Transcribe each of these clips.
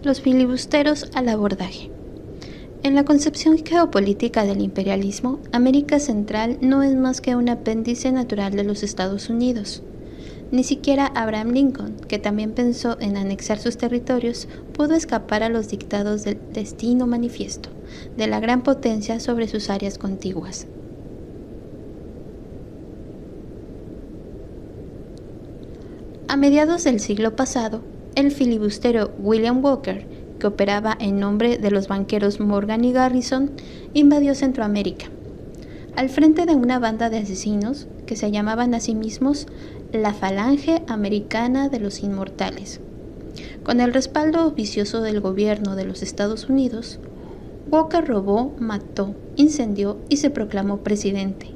Los filibusteros al abordaje. En la concepción geopolítica del imperialismo, América Central no es más que un apéndice natural de los Estados Unidos. Ni siquiera Abraham Lincoln, que también pensó en anexar sus territorios, pudo escapar a los dictados del destino manifiesto de la gran potencia sobre sus áreas contiguas. A mediados del siglo pasado, el filibustero William Walker, que operaba en nombre de los banqueros Morgan y Garrison, invadió Centroamérica. Al frente de una banda de asesinos que se llamaban a sí mismos la Falange Americana de los Inmortales. Con el respaldo oficioso del gobierno de los Estados Unidos, Walker robó, mató, incendió y se proclamó presidente,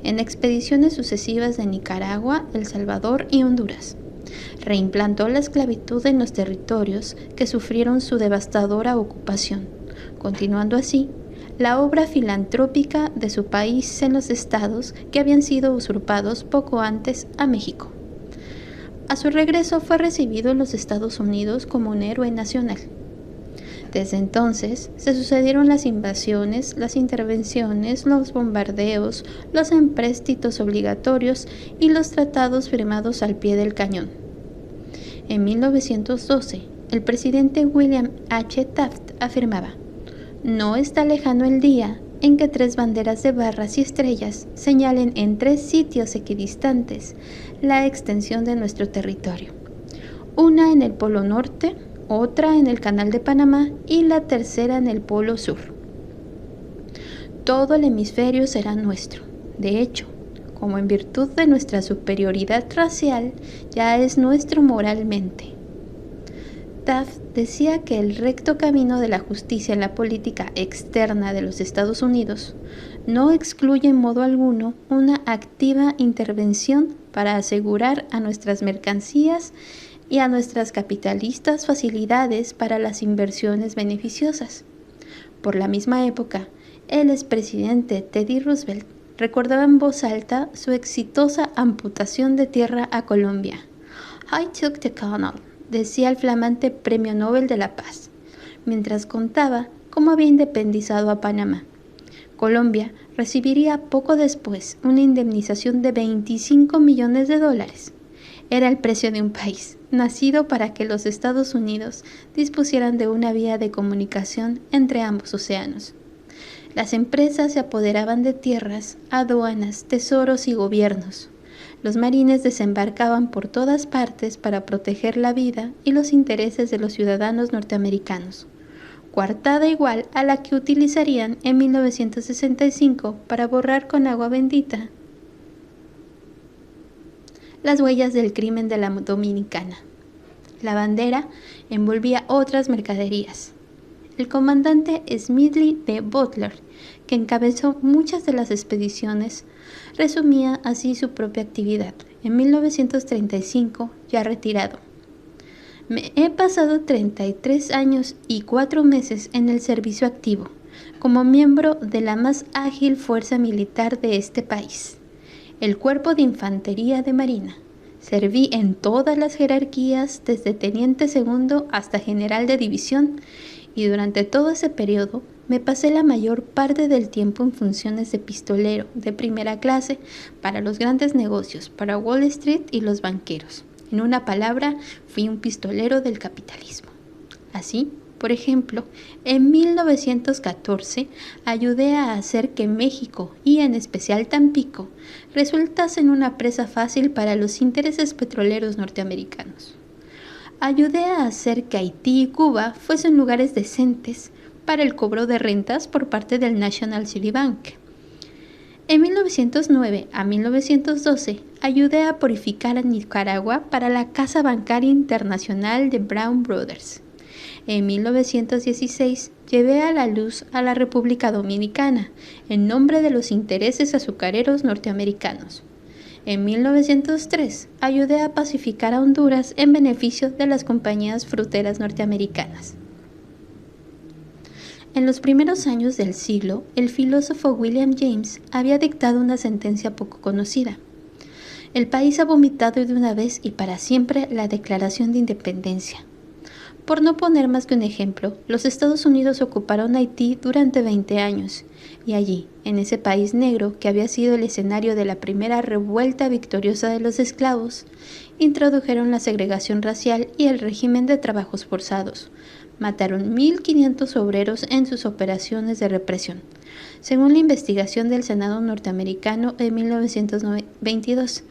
en expediciones sucesivas de Nicaragua, El Salvador y Honduras. Reimplantó la esclavitud en los territorios que sufrieron su devastadora ocupación, continuando así la obra filantrópica de su país en los estados que habían sido usurpados poco antes a México. A su regreso fue recibido en los Estados Unidos como un héroe nacional. Desde entonces se sucedieron las invasiones, las intervenciones, los bombardeos, los empréstitos obligatorios y los tratados firmados al pie del cañón. En 1912, el presidente William H. Taft afirmaba: "No está lejano el día en que 3 banderas de barras y estrellas señalen en 3 sitios equidistantes la extensión de nuestro territorio. Una en el Polo Norte, otra en el Canal de Panamá y la tercera en el Polo Sur. Todo el hemisferio será nuestro. De hecho, como en virtud de nuestra superioridad racial, ya es nuestro moralmente". Taft decía que el recto camino de la justicia en la política externa de los Estados Unidos no excluye en modo alguno una activa intervención para asegurar a nuestras mercancías y a nuestras capitalistas facilidades para las inversiones beneficiosas. Por la misma época, el expresidente Teddy Roosevelt recordaba en voz alta su exitosa amputación de tierra a Colombia. "I took the canal", decía el flamante Premio Nobel de la Paz, mientras contaba cómo había independizado a Panamá. Colombia recibiría poco después una indemnización de $25 millones. Era el precio de un país, nacido para que los Estados Unidos dispusieran de una vía de comunicación entre ambos océanos. Las empresas se apoderaban de tierras, aduanas, tesoros y gobiernos. Los marines desembarcaban por todas partes para proteger la vida y los intereses de los ciudadanos norteamericanos, coartada igual a la que utilizarían en 1965 para borrar con agua bendita las huellas del crimen de la Dominicana. La bandera envolvía otras mercaderías. El comandante Smedley B. Butler, que encabezó muchas de las expediciones, resumía así su propia actividad en 1935, ya retirado: "Me he pasado 33 años y 4 meses en el servicio activo, como miembro de la más ágil fuerza militar de este país, el Cuerpo de Infantería de Marina. Serví en todas las jerarquías, desde teniente segundo hasta general de división, y durante todo ese periodo me pasé la mayor parte del tiempo en funciones de pistolero de primera clase para los grandes negocios, para Wall Street y los banqueros. En una palabra, fui un pistolero del capitalismo. Así, por ejemplo, en 1914 ayudé a hacer que México, y en especial Tampico, resultasen una presa fácil para los intereses petroleros norteamericanos. Ayudé a hacer que Haití y Cuba fuesen lugares decentes para el cobro de rentas por parte del National City Bank. En 1909 a 1912 ayudé a purificar a Nicaragua para la Casa Bancaria Internacional de Brown Brothers. En 1916 llevé a la luz a la República Dominicana en nombre de los intereses azucareros norteamericanos. En 1903 ayudé a pacificar a Honduras en beneficio de las compañías fruteras norteamericanas. En los primeros años del siglo, el filósofo William James había dictado una sentencia poco conocida. El país ha vomitado de una vez y para siempre la Declaración de Independencia. Por no poner más que un ejemplo, los Estados Unidos ocuparon Haití durante 20 años, y allí, en ese país negro que había sido el escenario de la primera revuelta victoriosa de los esclavos, introdujeron la segregación racial y el régimen de trabajos forzados. Mataron 1.500 obreros en sus operaciones de represión, según la investigación del Senado norteamericano de 1922.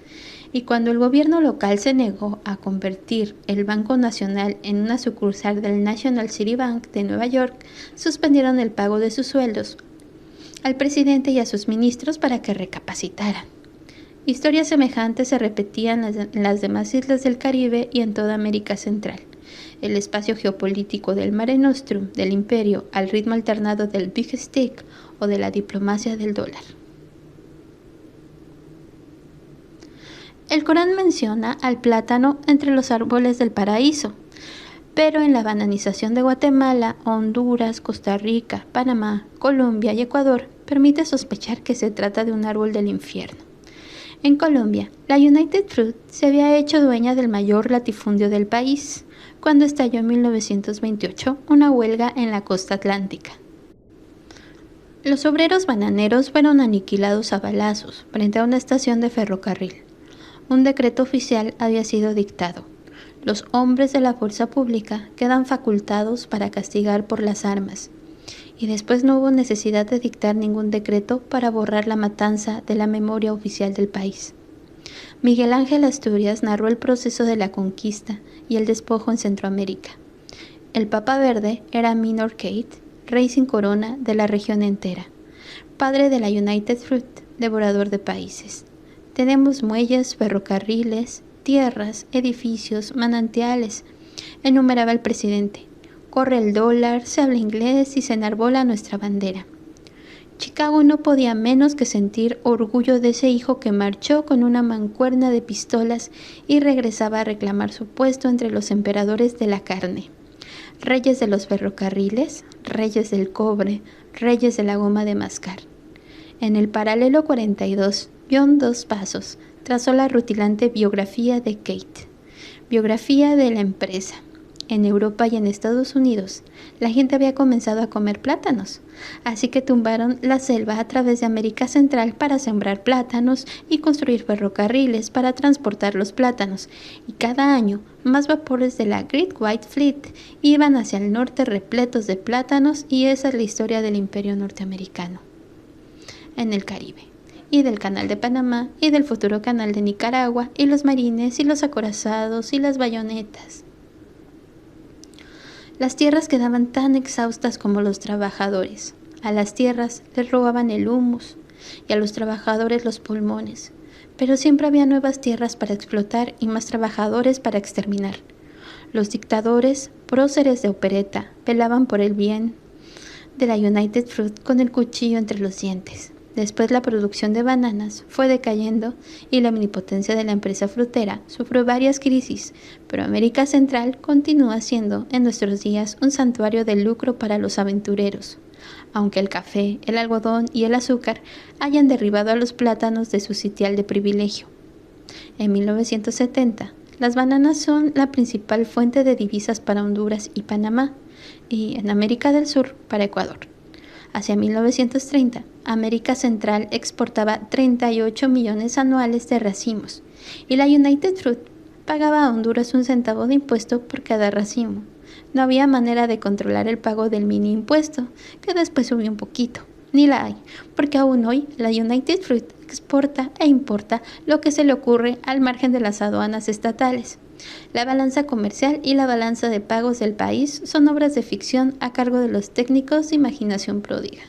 Y cuando el gobierno local se negó a convertir el Banco Nacional en una sucursal del National City Bank de Nueva York, suspendieron el pago de sus sueldos al presidente y a sus ministros para que recapacitaran. Historias semejantes se repetían en las demás islas del Caribe y en toda América Central. El espacio geopolítico del Mare Nostrum del imperio al ritmo alternado del Big Stick o de la diplomacia del dólar. El Corán menciona al plátano entre los árboles del paraíso, pero en la bananización de Guatemala, Honduras, Costa Rica, Panamá, Colombia y Ecuador permite sospechar que se trata de un árbol del infierno. En Colombia, la United Fruit se había hecho dueña del mayor latifundio del país, cuando estalló en 1928 una huelga en la costa atlántica. Los obreros bananeros fueron aniquilados a balazos frente a una estación de ferrocarril. Un decreto oficial había sido dictado. Los hombres de la fuerza pública quedan facultados para castigar por las armas. Y después no hubo necesidad de dictar ningún decreto para borrar la matanza de la memoria oficial del país. Miguel Ángel Asturias narró el proceso de la conquista y el despojo en Centroamérica. El Papa Verde era Minor Keith, rey sin corona de la región entera, padre de la United Fruit, devorador de países. Tenemos muelles, ferrocarriles, tierras, edificios, manantiales, enumeraba el presidente. Corre el dólar, se habla inglés y se enarbola nuestra bandera. Chicago no podía menos que sentir orgullo de ese hijo que marchó con una mancuerna de pistolas y regresaba a reclamar su puesto entre los emperadores de la carne. Reyes de los ferrocarriles, reyes del cobre, reyes de la goma de mascar. En el paralelo 42, John Dos Passos trazó la rutilante biografía de Kate, biografía de la empresa. En Europa y en Estados Unidos, la gente había comenzado a comer plátanos, así que tumbaron la selva a través de América Central para sembrar plátanos y construir ferrocarriles para transportar los plátanos, y cada año más vapores de la Great White Fleet iban hacia el norte repletos de plátanos, y esa es la historia del imperio norteamericano en el Caribe, y del canal de Panamá, y del futuro canal de Nicaragua, y los marines, y los acorazados, y las bayonetas. Las tierras quedaban tan exhaustas como los trabajadores. A las tierras les robaban el humus y a los trabajadores los pulmones. Pero siempre había nuevas tierras para explotar y más trabajadores para exterminar. Los dictadores, próceres de opereta, velaban por el bien de la United Fruit con el cuchillo entre los dientes. Después la producción de bananas fue decayendo y la omnipotencia de la empresa frutera sufrió varias crisis, pero América Central continúa siendo en nuestros días un santuario de lucro para los aventureros, aunque el café, el algodón y el azúcar hayan derribado a los plátanos de su sitial de privilegio. En 1970, las bananas son la principal fuente de divisas para Honduras y Panamá, y en América del Sur para Ecuador. Hacia 1930, América Central exportaba 38 millones anuales de racimos y la United Fruit pagaba a Honduras 1 centavo de impuesto por cada racimo. No había manera de controlar el pago del mini impuesto, que después subió un poquito. Ni la hay, porque aún hoy la United Fruit exporta e importa lo que se le ocurre al margen de las aduanas estatales. La balanza comercial y la balanza de pagos del país son obras de ficción a cargo de los técnicos de imaginación pródiga.